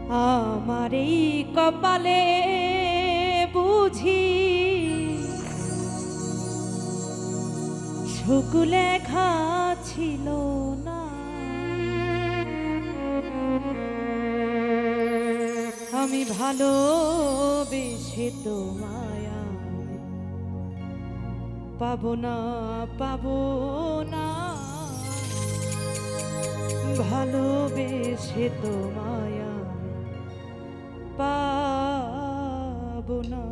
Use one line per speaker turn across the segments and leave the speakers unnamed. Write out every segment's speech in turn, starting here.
আমার এই কপালে বুঝি সুখ লেখা ছিল না। আমি ভালোবেসে তোমায় পাবো না, পাবো না, ভালোবেসে তোমায় পাবো না।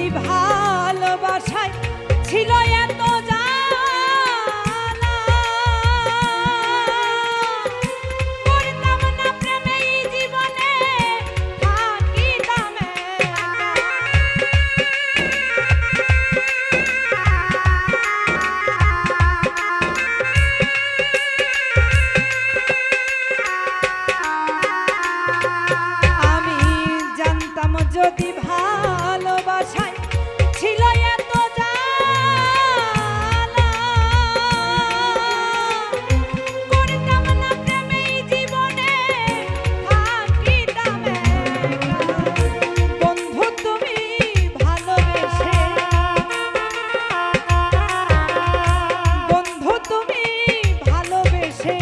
যদি ভালোবাসায় ছিল এত জ্বালা, করতাম না প্রেমে এই জীবনে থাকিতাম একা। আমি জানতাম যদি ভালোবাসায় ছিল এত জ্বালা, করতাম না প্রেমে এই জীবনে থাকিতাম একা। বন্ধু তুমি ভালোবেসে, বন্ধু তুমি ভালোবেসে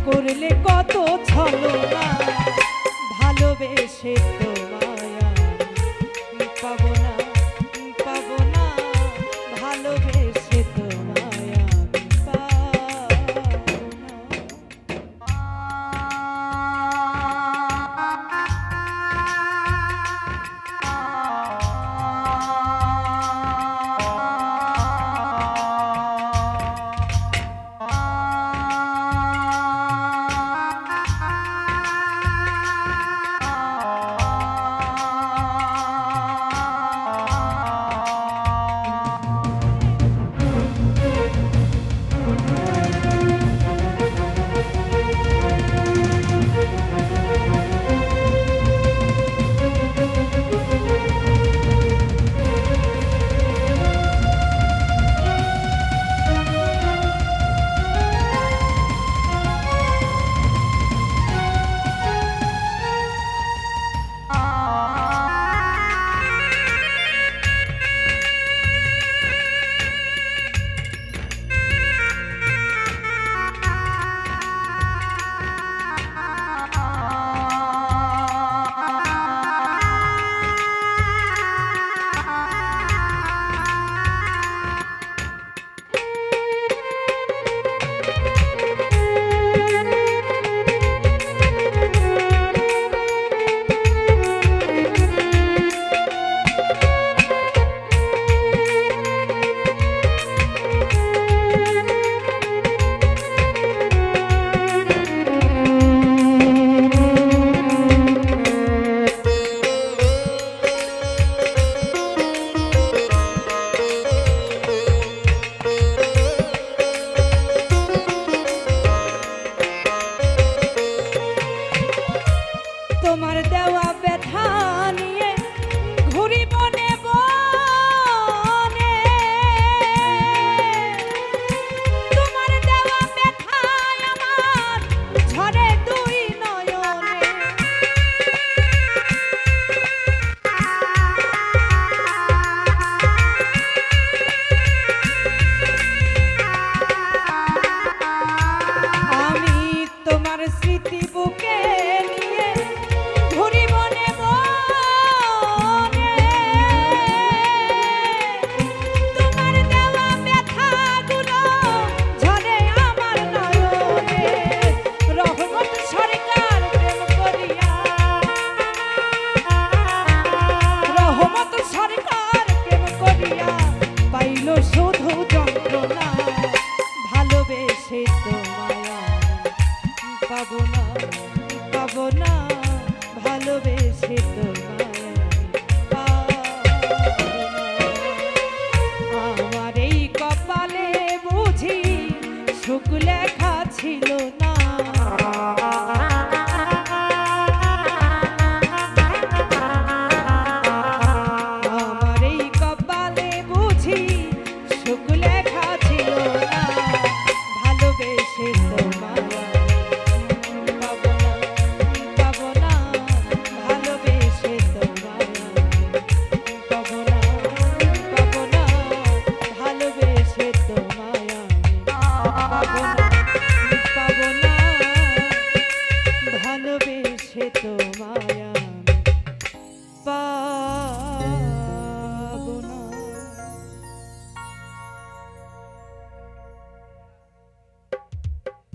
করলে কত ছলনা, ভালোবেসে তোমায় আমি পাবো না, পাবো না, ভালোবেসে তোমায় আমি পাবো না। তোমার দেওয়া ব্যথা নিয়ে ঘুরি বনে বনে, তোমার দেওয়া ব্যথায় আমার ঝরে দুই নয়নে। আমি তোমার স্মৃতি বুকে নিয়ে ঘুরি বনে বনে, তোমার দেওয়া ব্যথাগুলো ঝরে আমার নয়নে। রহমত সরকার প্রেম করিয়া, রহমত সরকার প্রেম করিয়া পাইল শুধু যন্ত্রণা, ভালোবেসে তোমায় আমি পাবো না, পাবো না, ভালোবেসে তোমায় আমি পাবো না। আমার এই কপালে বুঝি সুখ লেখা ছিল না, আমার এই কপালে বুঝি সুখ লেখা ছিল না, ভালোবেসে তোমায় পাবো না, পাবো না, ভালোবেসে তোমায় পাবো না, পাবো না, ভালোবেসে তোমায় পাবো না।